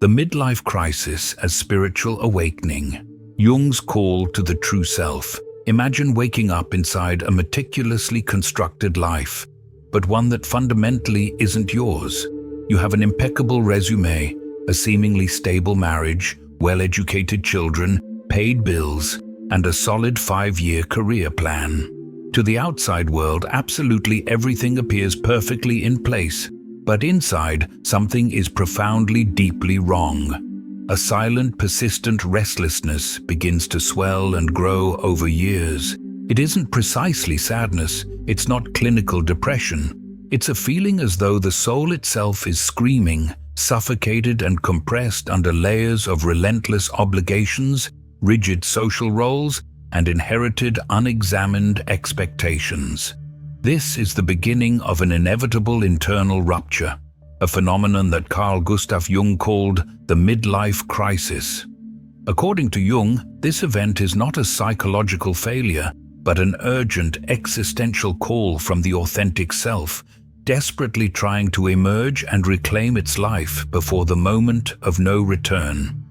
The midlife crisis as spiritual awakening. Jung's call to the true self. Imagine waking up inside a meticulously constructed life, but one that fundamentally isn't yours. You have an impeccable resume, a seemingly stable marriage, well-educated children, paid bills, and a solid 5-year career plan. To the outside world, absolutely everything appears perfectly in place, but inside, something is profoundly, deeply wrong. A silent, persistent restlessness begins to swell and grow over years. It isn't precisely sadness, it's not clinical depression. It's a feeling as though the soul itself is screaming, suffocated and compressed under layers of relentless obligations, rigid social roles, and inherited, unexamined expectations. This is the beginning of an inevitable internal rupture, a phenomenon that Carl Gustav Jung called the midlife crisis. According to Jung, this event is not a psychological failure, but an urgent existential call from the authentic self, desperately trying to emerge and reclaim its life before the moment of no return.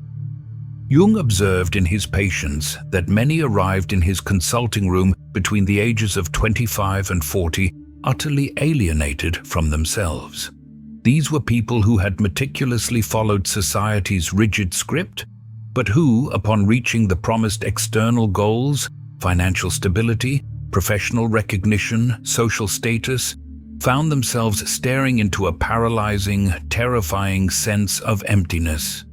Jung observed in his patients that many arrived in his consulting room between the ages of 25 and 40 utterly alienated from themselves. These were people who had meticulously followed society's rigid script, but who, upon reaching the promised external goals, financial stability, professional recognition, social status, found themselves staring into a paralyzing, terrifying sense of emptiness.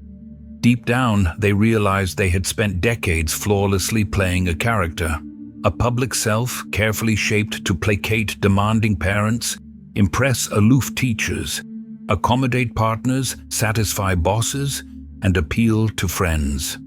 Deep down, they realized they had spent decades flawlessly playing a character, a public self carefully shaped to placate demanding parents, impress aloof teachers, accommodate partners, satisfy bosses, and appeal to friends.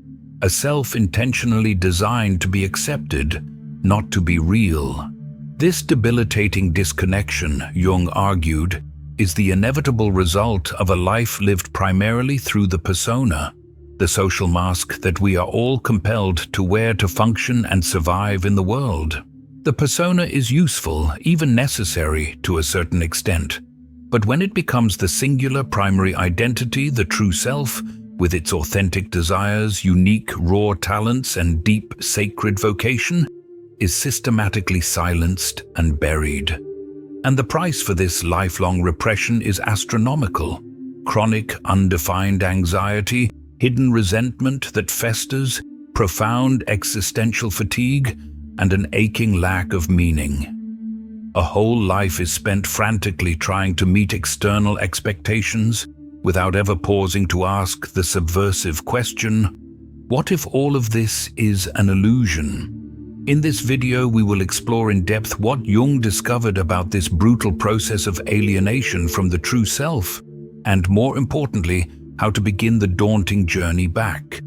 A self intentionally designed to be accepted, not to be real. This debilitating disconnection, Jung argued, is the inevitable result of a life lived primarily through the persona, the social mask that we are all compelled to wear to function and survive in the world. The persona is useful, even necessary to a certain extent. But when it becomes the singular primary identity, the true self, with its authentic desires, unique raw talents, and deep sacred vocation, is systematically silenced and buried. And the price for this lifelong repression is astronomical. Chronic, undefined anxiety, hidden resentment that festers, profound existential fatigue, and an aching lack of meaning. A whole life is spent frantically trying to meet external expectations without ever pausing to ask the subversive question, what if all of this is an illusion? In this video, we will explore in depth what Jung discovered about this brutal process of alienation from the true self, and more importantly, how to begin the daunting journey back.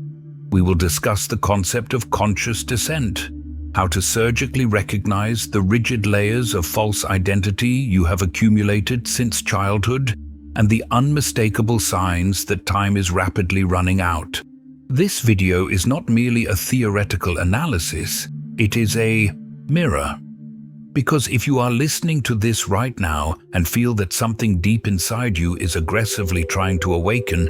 We will discuss the concept of conscious descent, how to surgically recognize the rigid layers of false identity you have accumulated since childhood, and the unmistakable signs that time is rapidly running out. This video is not merely a theoretical analysis, it is a mirror. Because if you are listening to this right now and feel that something deep inside you is aggressively trying to awaken,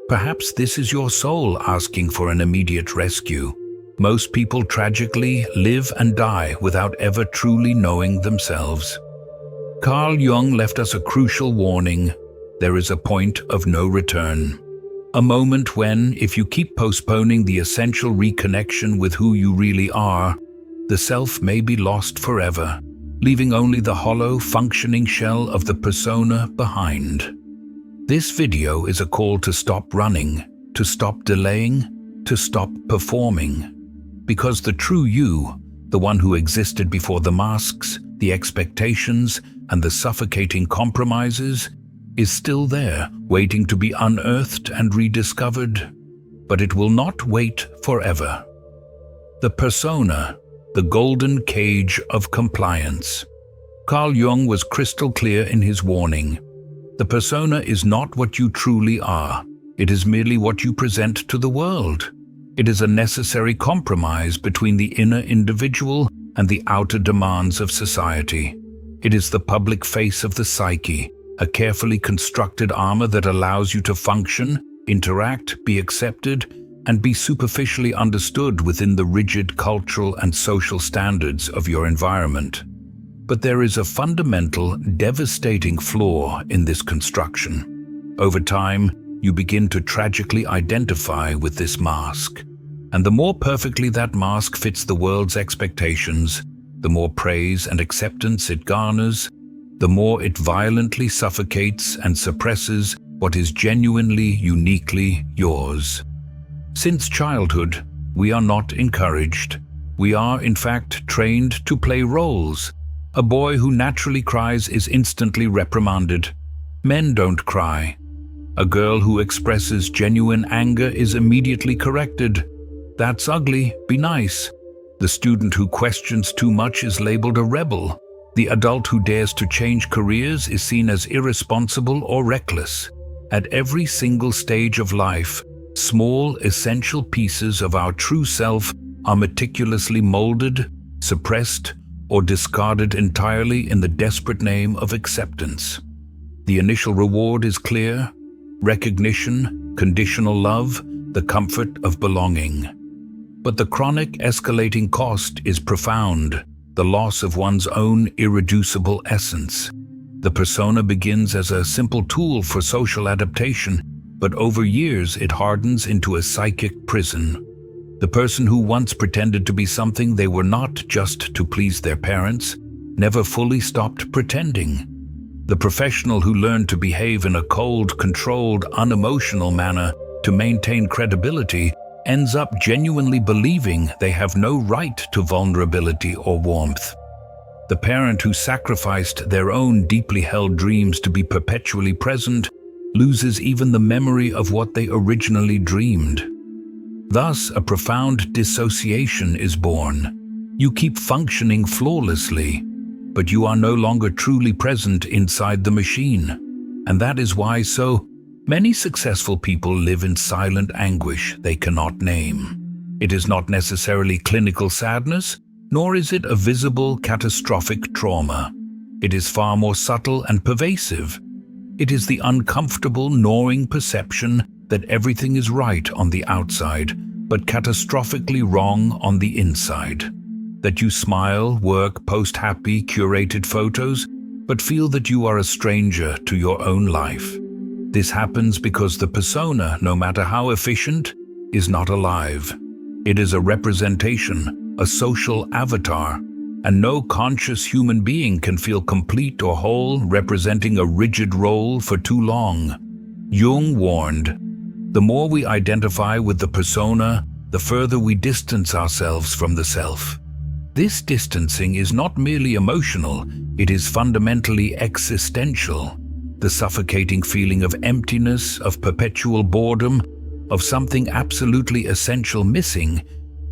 perhaps this is your soul asking for an immediate rescue. Most people tragically live and die without ever truly knowing themselves. Carl Jung left us a crucial warning. There is a point of no return. A moment when, if you keep postponing the essential reconnection with who you really are, the self may be lost forever, leaving only the hollow, functioning shell of the persona behind. This video is a call to stop running, to stop delaying, to stop performing. Because the true you, the one who existed before the masks, the expectations, and the suffocating compromises, is still there, waiting to be unearthed and rediscovered. But it will not wait forever. The persona, the golden cage of compliance. Carl Jung was crystal clear in his warning. The persona is not what you truly are. It is merely what you present to the world. It is a necessary compromise between the inner individual and the outer demands of society. It is the public face of the psyche, a carefully constructed armor that allows you to function, interact, be accepted, and be superficially understood within the rigid cultural and social standards of your environment. But there is a fundamental, devastating flaw in this construction. Over time, you begin to tragically identify with this mask. And the more perfectly that mask fits the world's expectations, the more praise and acceptance it garners, the more it violently suffocates and suppresses what is genuinely, uniquely yours. Since childhood, we are not encouraged. We are, in fact, trained to play roles. A boy who naturally cries is instantly reprimanded. Men don't cry. A girl who expresses genuine anger is immediately corrected. That's ugly, be nice. The student who questions too much is labeled a rebel. The adult who dares to change careers is seen as irresponsible or reckless. At every single stage of life, small, essential pieces of our true self are meticulously molded, suppressed, or discarded entirely in the desperate name of acceptance. The initial reward is clear: recognition, conditional love, the comfort of belonging. But the chronic escalating cost is profound, the loss of one's own irreducible essence. The persona begins as a simple tool for social adaptation, but over years it hardens into a psychic prison. The person who once pretended to be something they were not just to please their parents never fully stopped pretending. The professional who learned to behave in a cold, controlled, unemotional manner to maintain credibility ends up genuinely believing they have no right to vulnerability or warmth. The parent who sacrificed their own deeply held dreams to be perpetually present loses even the memory of what they originally dreamed. Thus, a profound dissociation is born. You keep functioning flawlessly, but you are no longer truly present inside the machine. And that is why so many successful people live in silent anguish they cannot name. It is not necessarily clinical sadness, nor is it a visible catastrophic trauma. It is far more subtle and pervasive. It is the uncomfortable, gnawing perception that everything is right on the outside, but catastrophically wrong on the inside. That you smile, work, post happy, curated photos, but feel that you are a stranger to your own life. This happens because the persona, no matter how efficient, is not alive. It is a representation, a social avatar, and no conscious human being can feel complete or whole representing a rigid role for too long. Jung warned, the more we identify with the persona, the further we distance ourselves from the self. This distancing is not merely emotional, it is fundamentally existential. The suffocating feeling of emptiness, of perpetual boredom, of something absolutely essential missing,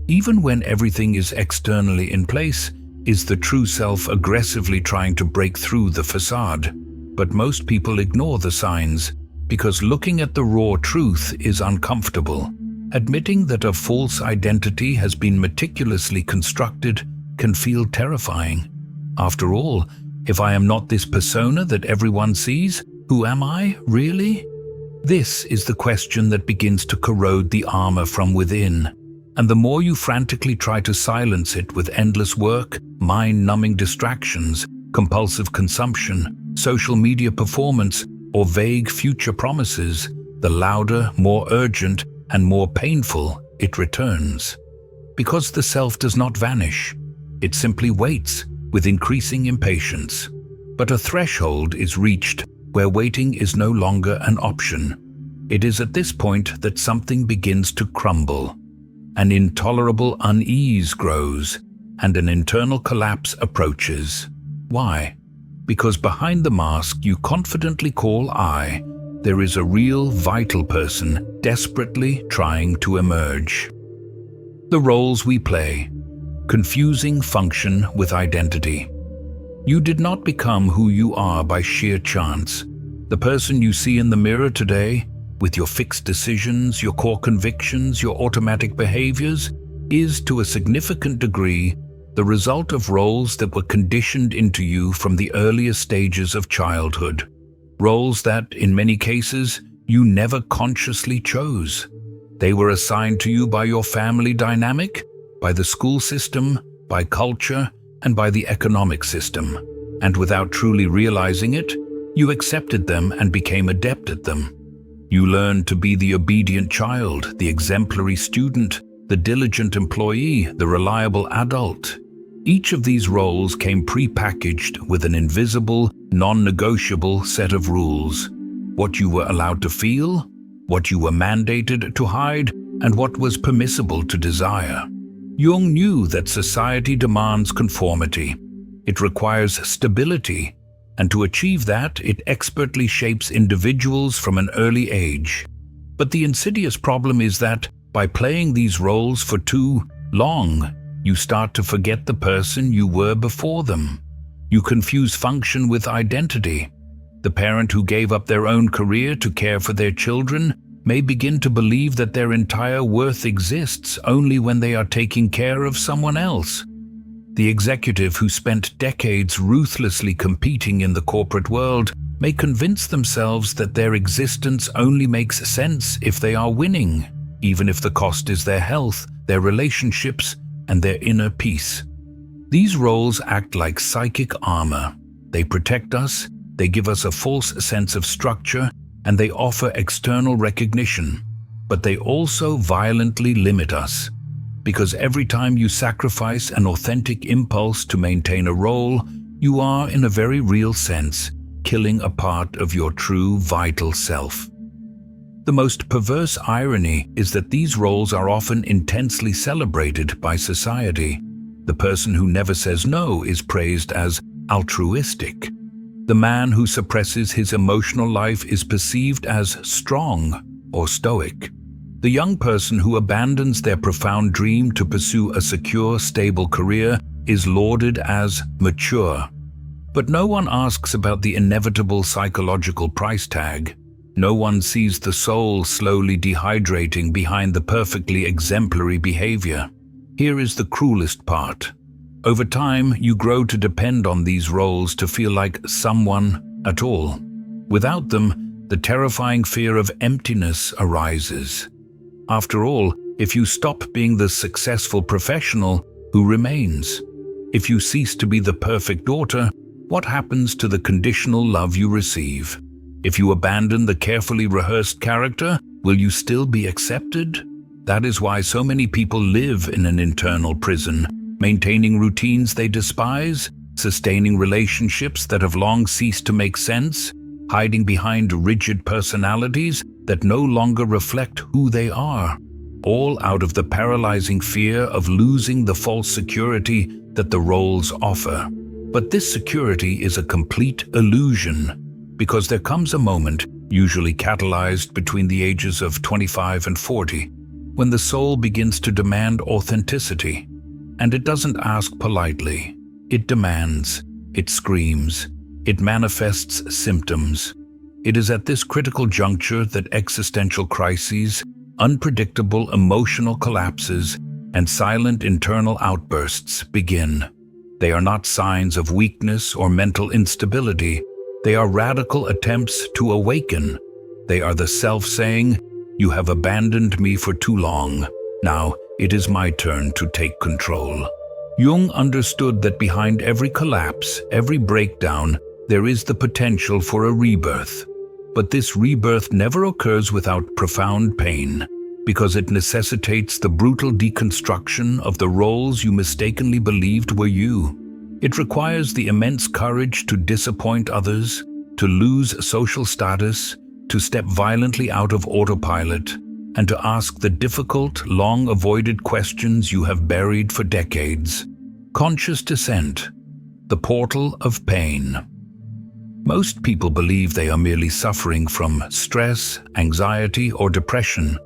even when everything is externally in place, is the true self aggressively trying to break through the facade. But most people ignore the signs, because looking at the raw truth is uncomfortable. Admitting that a false identity has been meticulously constructed can feel terrifying. After all, if I am not this persona that everyone sees, who am I, really? This is the question that begins to corrode the armor from within. And the more you frantically try to silence it with endless work, mind-numbing distractions, compulsive consumption, social media performance, or vague future promises, the louder, more urgent, and more painful it returns. Because the self does not vanish. It simply waits with increasing impatience. But a threshold is reached where waiting is no longer an option. It is at this point that something begins to crumble. An intolerable unease grows, and an internal collapse approaches. Why? Because behind the mask you confidently call I, there is a real, vital person desperately trying to emerge. The roles we play, confusing function with identity. You did not become who you are by sheer chance. The person you see in the mirror today, with your fixed decisions, your core convictions, your automatic behaviors, is to a significant degree the result of roles that were conditioned into you from the earliest stages of childhood. Roles that, in many cases, you never consciously chose. They were assigned to you by your family dynamic, by the school system, by culture, and by the economic system. And without truly realizing it, you accepted them and became adept at them. You learned to be the obedient child, the exemplary student, the diligent employee, the reliable adult. Each of these roles came pre-packaged with an invisible, non-negotiable set of rules. What you were allowed to feel, what you were mandated to hide, and what was permissible to desire. Jung knew that society demands conformity. It requires stability, and to achieve that, it expertly shapes individuals from an early age. But the insidious problem is that, by playing these roles for too long, you start to forget the person you were before them. You confuse function with identity. The parent who gave up their own career to care for their children may begin to believe that their entire worth exists only when they are taking care of someone else. The executive who spent decades ruthlessly competing in the corporate world may convince themselves that their existence only makes sense if they are winning, even if the cost is their health, their relationships, and their inner peace. These roles act like psychic armor. They protect us, they give us a false sense of structure, and they offer external recognition. But they also violently limit us. Because every time you sacrifice an authentic impulse to maintain a role, you are, in a very real sense, killing a part of your true, vital self. The most perverse irony is that these roles are often intensely celebrated by society. The person who never says no is praised as altruistic. The man who suppresses his emotional life is perceived as strong or stoic. The young person who abandons their profound dream to pursue a secure, stable career is lauded as mature. But no one asks about the inevitable psychological price tag. No one sees the soul slowly dehydrating behind the perfectly exemplary behavior. Here is the cruelest part. Over time, you grow to depend on these roles to feel like someone at all. Without them, the terrifying fear of emptiness arises. After all, if you stop being the successful professional, who remains? If you cease to be the perfect daughter, what happens to the conditional love you receive? If you abandon the carefully rehearsed character, will you still be accepted? That is why so many people live in an internal prison, maintaining routines they despise, sustaining relationships that have long ceased to make sense, hiding behind rigid personalities that no longer reflect who they are, all out of the paralyzing fear of losing the false security that the roles offer. But this security is a complete illusion, because there comes a moment, usually catalyzed between the ages of 25 and 40, when the soul begins to demand authenticity. And it doesn't ask politely. It demands, it screams, it manifests symptoms. It is at this critical juncture that existential crises, unpredictable emotional collapses, and silent internal outbursts begin. They are not signs of weakness or mental instability. They are radical attempts to awaken. They are the self saying, "You have abandoned me for too long. Now it is my turn to take control." Jung understood that behind every collapse, every breakdown, there is the potential for a rebirth. But this rebirth never occurs without profound pain, because it necessitates the brutal deconstruction of the roles you mistakenly believed were you. It requires the immense courage to disappoint others, to lose social status, to step violently out of autopilot, and to ask the difficult, long-avoided questions you have buried for decades. Conscious descent, the portal of pain. Most people believe they are merely suffering from stress, anxiety, or depression.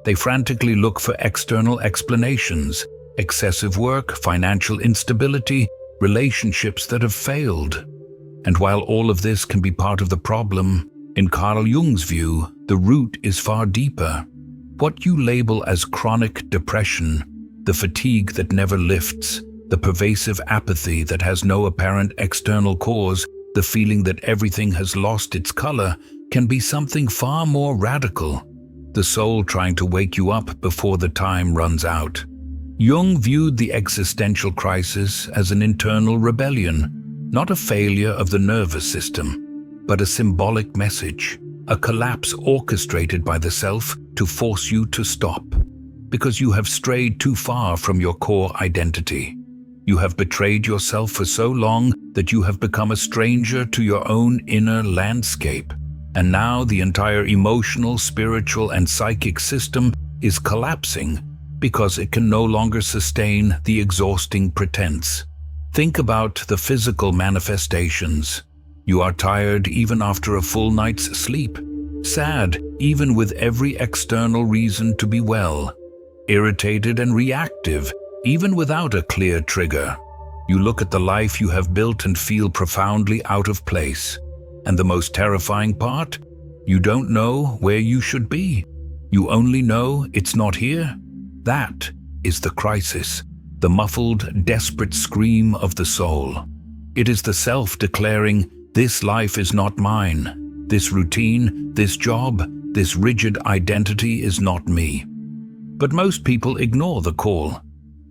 They frantically look for external explanations: excessive work, financial instability, relationships that have failed. And while all of this can be part of the problem, in Carl Jung's view, the root is far deeper. What you label as chronic depression, the fatigue that never lifts, the pervasive apathy that has no apparent external cause, the feeling that everything has lost its color, can be something far more radical, the soul trying to wake you up before the time runs out. Jung viewed the existential crisis as an internal rebellion, not a failure of the nervous system, but a symbolic message, a collapse orchestrated by the self to force you to stop, because you have strayed too far from your core identity. You have betrayed yourself for so long that you have become a stranger to your own inner landscape. And now the entire emotional, spiritual, and psychic system is collapsing because it can no longer sustain the exhausting pretense. Think about the physical manifestations. You are tired even after a full night's sleep, sad even with every external reason to be well, irritated and reactive even without a clear trigger. You look at the life you have built and feel profoundly out of place. And the most terrifying part? You don't know where you should be. You only know it's not here. That is the crisis, the muffled, desperate scream of the soul. It is the self declaring, "This life is not mine. This routine, this job, this rigid identity is not me." But most people ignore the call.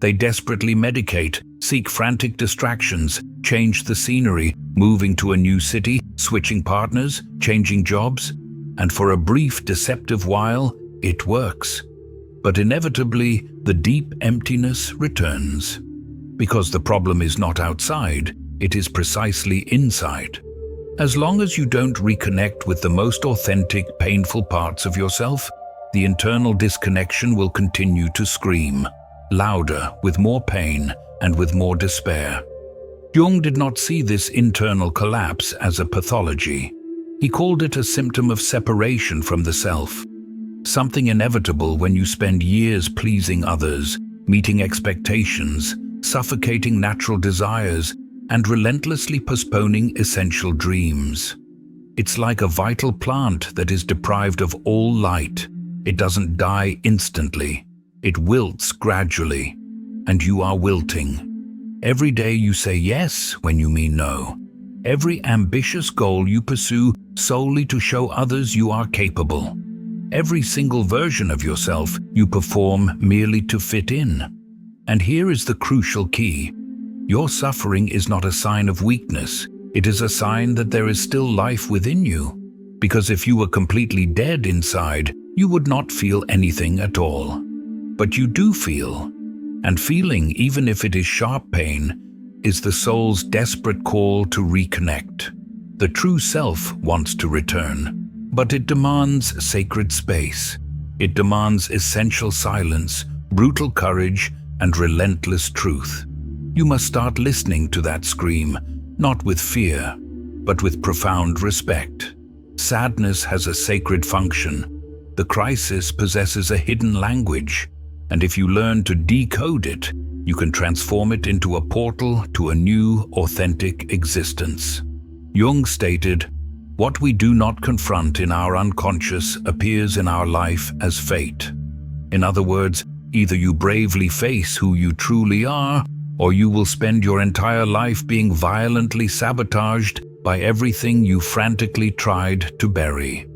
They desperately medicate, seek frantic distractions, change the scenery, moving to a new city, switching partners, changing jobs, and for a brief, deceptive while, it works. But inevitably, the deep emptiness returns. Because the problem is not outside, it is precisely inside. As long as you don't reconnect with the most authentic, painful parts of yourself, the internal disconnection will continue to scream, louder, with more pain, and with more despair. Jung did not see this internal collapse as a pathology. He called it a symptom of separation from the self, something inevitable when you spend years pleasing others, meeting expectations, suffocating natural desires, and relentlessly postponing essential dreams. It's like a vital plant that is deprived of all light. It doesn't die instantly. It wilts gradually, and you are wilting. Every day you say yes when you mean no. Every ambitious goal you pursue solely to show others you are capable. Every single version of yourself you perform merely to fit in. And here is the crucial key. Your suffering is not a sign of weakness. It is a sign that there is still life within you. Because if you were completely dead inside, you would not feel anything at all. But you do feel. And feeling, even if it is sharp pain, is the soul's desperate call to reconnect. The true self wants to return, but it demands sacred space. It demands essential silence, brutal courage, and relentless truth. You must start listening to that scream, not with fear, but with profound respect. Sadness has a sacred function. The crisis possesses a hidden language, and if you learn to decode it, you can transform it into a portal to a new, authentic existence. Jung stated, "What we do not confront in our unconscious appears in our life as fate." In other words, either you bravely face who you truly are, or you will spend your entire life being violently sabotaged by everything you frantically tried to bury.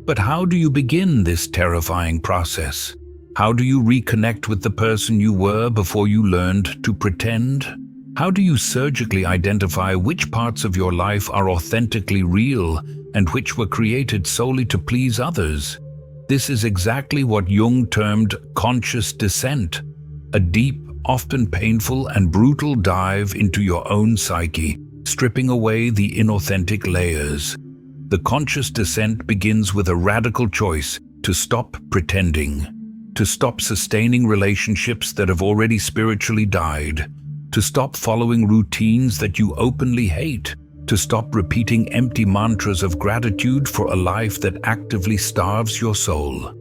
But how do you begin this terrifying process? How do you reconnect with the person you were before you learned to pretend? How do you surgically identify which parts of your life are authentically real and which were created solely to please others? This is exactly what Jung termed conscious descent, a deep, often painful and brutal dive into your own psyche, stripping away the inauthentic layers. The conscious descent begins with a radical choice to stop pretending, to stop sustaining relationships that have already spiritually died, to stop following routines that you openly hate, to stop repeating empty mantras of gratitude for a life that actively starves your soul.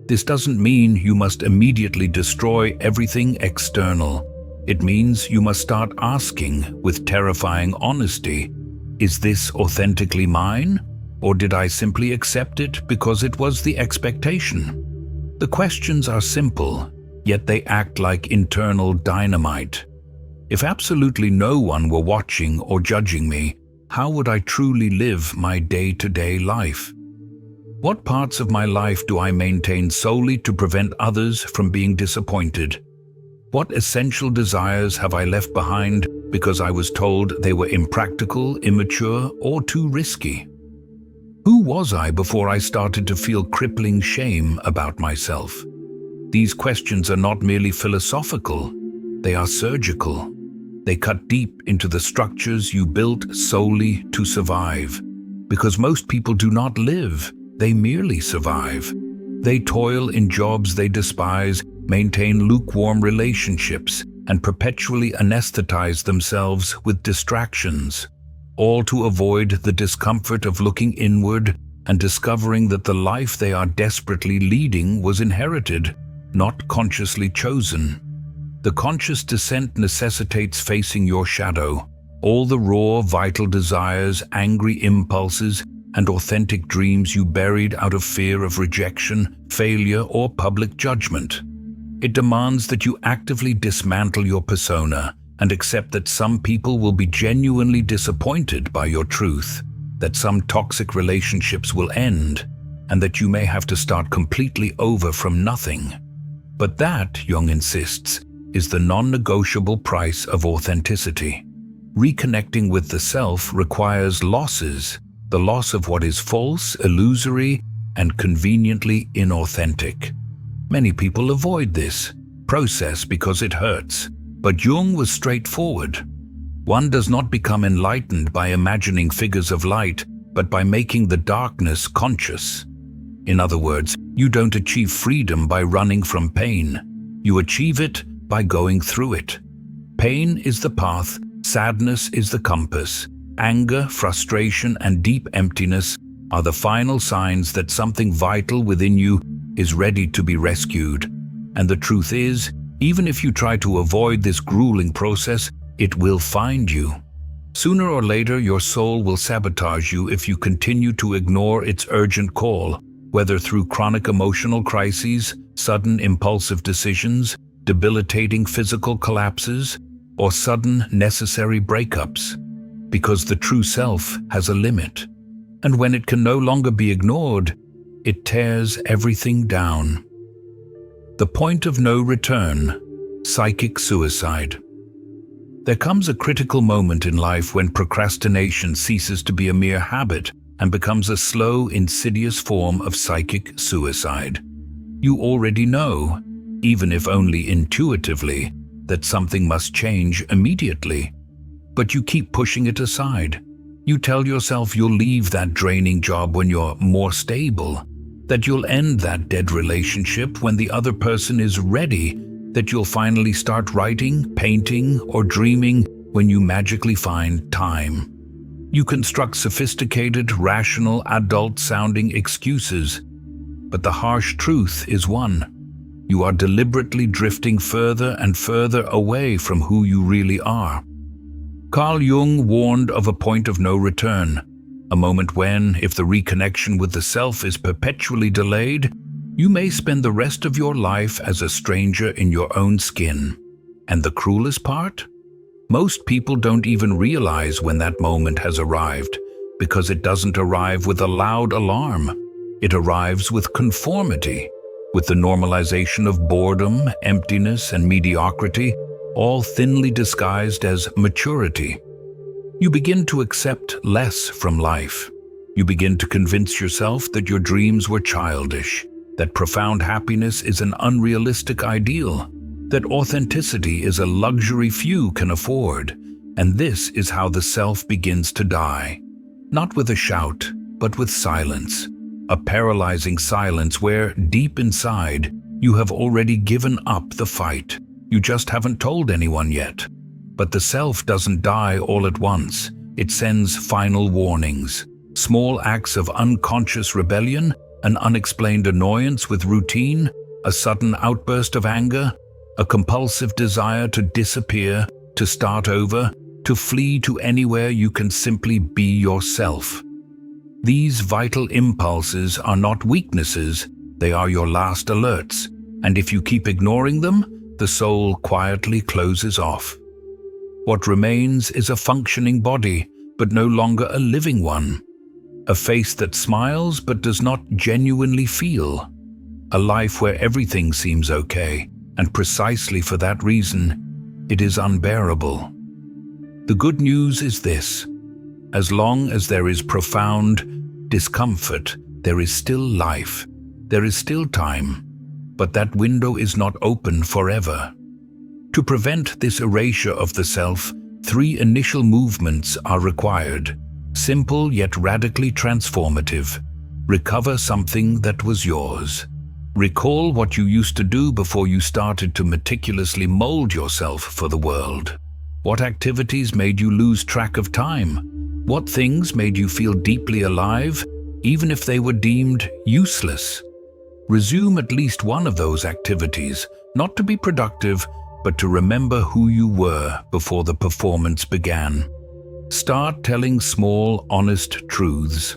This doesn't mean you must immediately destroy everything external. It means you must start asking with terrifying honesty, is this authentically mine? Or did I simply accept it because it was the expectation? The questions are simple, yet they act like internal dynamite. If absolutely no one were watching or judging me, how would I truly live my day-to-day life? What parts of my life do I maintain solely to prevent others from being disappointed? What essential desires have I left behind because I was told they were impractical, immature, or too risky? Who was I before I started to feel crippling shame about myself? These questions are not merely philosophical, they are surgical. They cut deep into the structures you built solely to survive. Because most people do not live, they merely survive. They toil in jobs they despise, maintain lukewarm relationships, and perpetually anesthetize themselves with distractions, all to avoid the discomfort of looking inward and discovering that the life they are desperately leading was inherited, not consciously chosen. The conscious descent necessitates facing your shadow, all the raw, vital desires, angry impulses, and authentic dreams you buried out of fear of rejection, failure, or public judgment. It demands that you actively dismantle your persona and accept that some people will be genuinely disappointed by your truth, that some toxic relationships will end, and that you may have to start completely over from nothing. But that, Jung insists, is the non-negotiable price of authenticity. Reconnecting with the self requires losses, the loss of what is false, illusory, and conveniently inauthentic. Many people avoid this process because it hurts, but Jung was straightforward. One does not become enlightened by imagining figures of light, but by making the darkness conscious. In other words, you don't achieve freedom by running from pain. You achieve it by going through it. Pain is the path, sadness is the compass. Anger, frustration, and deep emptiness are the final signs that something vital within you is ready to be rescued. And the truth is, even if you try to avoid this grueling process, it will find you. Sooner or later, your soul will sabotage you if you continue to ignore its urgent call, whether through chronic emotional crises, sudden impulsive decisions, debilitating physical collapses, or sudden necessary breakups. Because the true self has a limit, and when it can no longer be ignored, it tears everything down. The point of no return, psychic suicide. There comes a critical moment in life when procrastination ceases to be a mere habit and becomes a slow, insidious form of psychic suicide. You already know, even if only intuitively, that something must change immediately. But you keep pushing it aside. You tell yourself you'll leave that draining job when you're more stable, that you'll end that dead relationship when the other person is ready, that you'll finally start writing, painting, or dreaming when you magically find time. You construct sophisticated, rational, adult-sounding excuses. But the harsh truth is one. You are deliberately drifting further and further away from who you really are. Carl Jung warned of a point of no return, a moment when, if the reconnection with the self is perpetually delayed, you may spend the rest of your life as a stranger in your own skin. And the cruelest part? Most people don't even realize when that moment has arrived, because it doesn't arrive with a loud alarm. It arrives with conformity, with the normalization of boredom, emptiness, and mediocrity, all thinly disguised as maturity. You begin to accept less from life. You begin to convince yourself that your dreams were childish, that profound happiness is an unrealistic ideal, that authenticity is a luxury few can afford, and this is how the self begins to die. Not with a shout, but with silence. A paralyzing silence where, deep inside, you have already given up the fight. You just haven't told anyone yet. But the self doesn't die all at once. It sends final warnings. Small acts of unconscious rebellion, an unexplained annoyance with routine, a sudden outburst of anger, a compulsive desire to disappear, to start over, to flee to anywhere you can simply be yourself. These vital impulses are not weaknesses, they are your last alerts, and if you keep ignoring them, the soul quietly closes off. What remains is a functioning body, but no longer a living one. a face that smiles but does not genuinely feel, a life where everything seems okay, and precisely for that reason, it is unbearable. The good news is this: as long as there is profound discomfort, there is still life, there is still time, but that window is not open forever. To prevent this erasure of the self, 3 initial movements are required, simple yet radically transformative. Recover something that was yours. Recall what you used to do before you started to meticulously mold yourself for the world. What activities made you lose track of time? What things made you feel deeply alive, even if they were deemed useless? Resume at least one of those activities, not to be productive, but to remember who you were before the performance began. Start telling small, honest truths.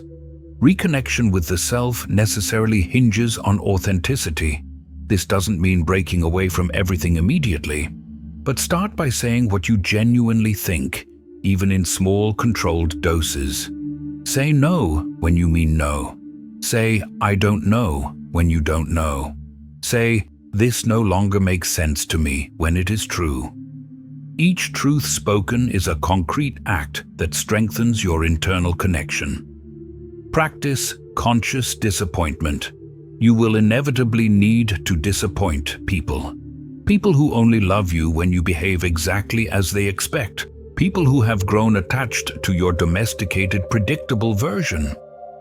Reconnection with the self necessarily hinges on authenticity. This doesn't mean breaking away from everything immediately, but start by saying what you genuinely think, even in small, controlled doses. Say no when you mean no. Say, I don't know, when you don't know. Say, this no longer makes sense to me, when it is true. Each truth spoken is a concrete act that strengthens your internal connection. Practice conscious disappointment. You will inevitably need to disappoint people. People who only love you when you behave exactly as they expect. People who have grown attached to your domesticated, predictable version.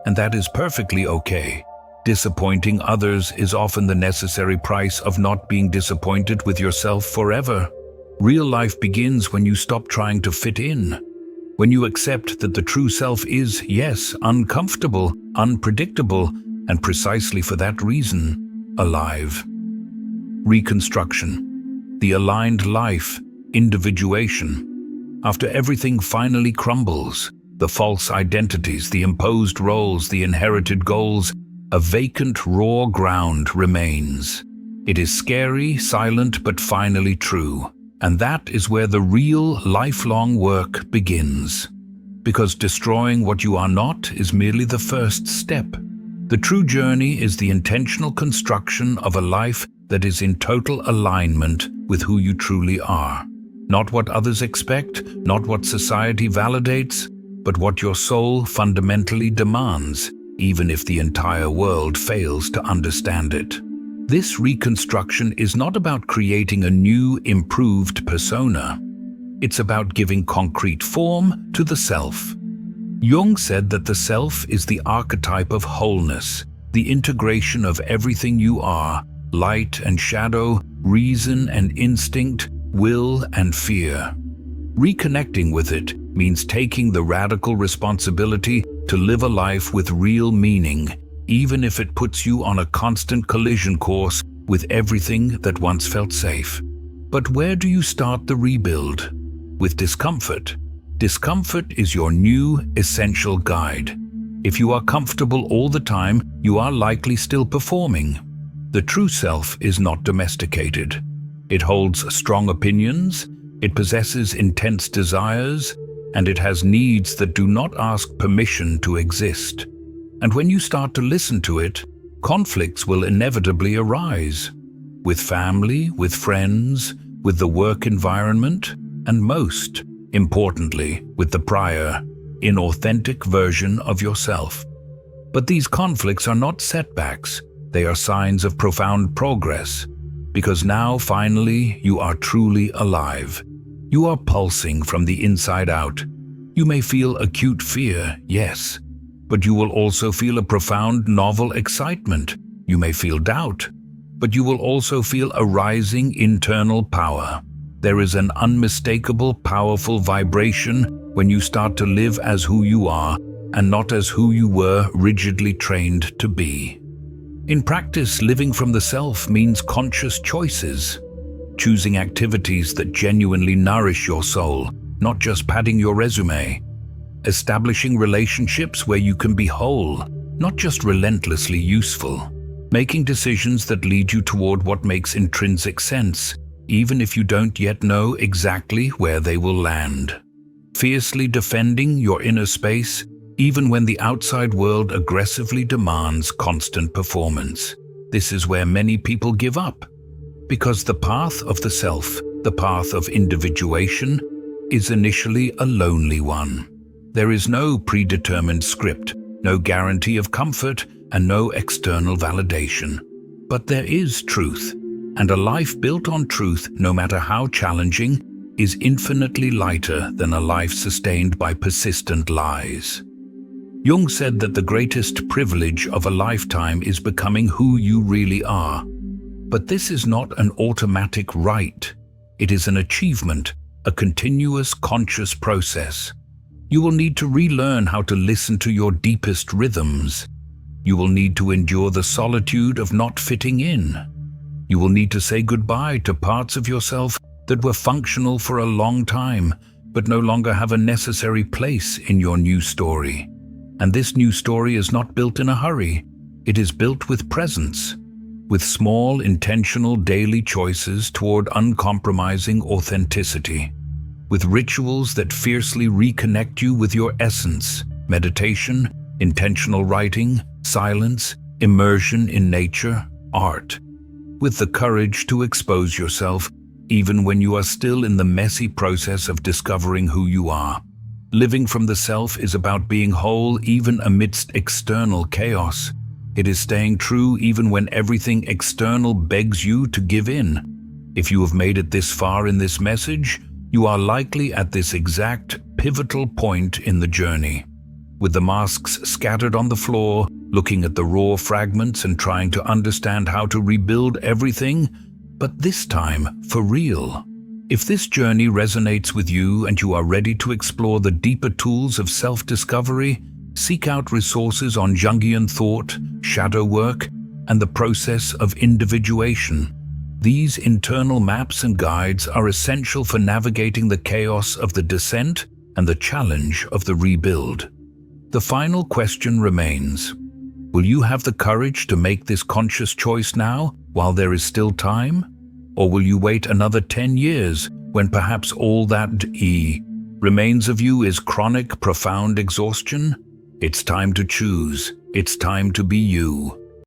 And that is perfectly okay. Disappointing others is often the necessary price of not being disappointed with yourself forever. Real life begins when you stop trying to fit in. When you accept that the true self is, yes, uncomfortable, unpredictable, and precisely for that reason, alive. Reconstruction. The aligned life. Individuation. After everything finally crumbles, the false identities, the imposed roles, the inherited goals, a vacant, raw ground remains. It is scary, silent, but finally true. And that is where the real, lifelong work begins. Because destroying what you are not is merely the first step. The true journey is the intentional construction of a life that is in total alignment with who you truly are. Not what others expect, not what society validates, but what your soul fundamentally demands, even if the entire world fails to understand it. This reconstruction is not about creating a new, improved persona. It's about giving concrete form to the self. Jung said that the self is the archetype of wholeness, the integration of everything you are, light and shadow, reason and instinct, will and fear. Reconnecting with it means taking the radical responsibility to live a life with real meaning, even if it puts you on a constant collision course with everything that once felt safe. But where do you start the rebuild? With discomfort. Discomfort is your new, essential guide. If you are comfortable all the time, you are likely still performing. The true self is not domesticated. It holds strong opinions, it possesses intense desires, and it has needs that do not ask permission to exist. And when you start to listen to it, conflicts will inevitably arise. With family, with friends, with the work environment, and most importantly, with the prior, inauthentic version of yourself. But these conflicts are not setbacks, they are signs of profound progress. Because now, finally, you are truly alive. You are pulsing from the inside out. You may feel acute fear, yes, but you will also feel a profound, novel excitement. You may feel doubt, but you will also feel a rising internal power. There is an unmistakable, powerful vibration when you start to live as who you are and not as who you were rigidly trained to be. In practice, living from the self means conscious choices. Choosing activities that genuinely nourish your soul, not just padding your resume. Establishing relationships where you can be whole, not just relentlessly useful. Making decisions that lead you toward what makes intrinsic sense, even if you don't yet know exactly where they will land. Fiercely defending your inner space, even when the outside world aggressively demands constant performance. This is where many people give up, because the path of the self, the path of individuation, is initially a lonely one. There is no predetermined script, no guarantee of comfort, and no external validation. But there is truth, and a life built on truth, no matter how challenging, is infinitely lighter than a life sustained by persistent lies. Jung said that the greatest privilege of a lifetime is becoming who you really are. But this is not an automatic right. It is an achievement, a continuous conscious process. You will need to relearn how to listen to your deepest rhythms. You will need to endure the solitude of not fitting in. You will need to say goodbye to parts of yourself that were functional for a long time, but no longer have a necessary place in your new story. And this new story is not built in a hurry. It is built with presence, with small, intentional daily choices toward uncompromising authenticity, with rituals that fiercely reconnect you with your essence: meditation, intentional writing, silence, immersion in nature, art, with the courage to expose yourself even when you are still in the messy process of discovering who you are. Living from the self is about being whole even amidst external chaos. It is staying true even when everything external begs you to give in. If you have made it this far in this message, you are likely at this exact pivotal point in the journey. With the masks scattered on the floor, looking at the raw fragments and trying to understand how to rebuild everything, but this time for real. If this journey resonates with you and you are ready to explore the deeper tools of self-discovery, seek out resources on Jungian thought, shadow work, and the process of individuation. These internal maps and guides are essential for navigating the chaos of the descent and the challenge of the rebuild. The final question remains: will you have the courage to make this conscious choice now, while there is still time? Or will you wait another 10 years, when perhaps all that remains of you is chronic, profound exhaustion? It's time to choose. It's time to be you.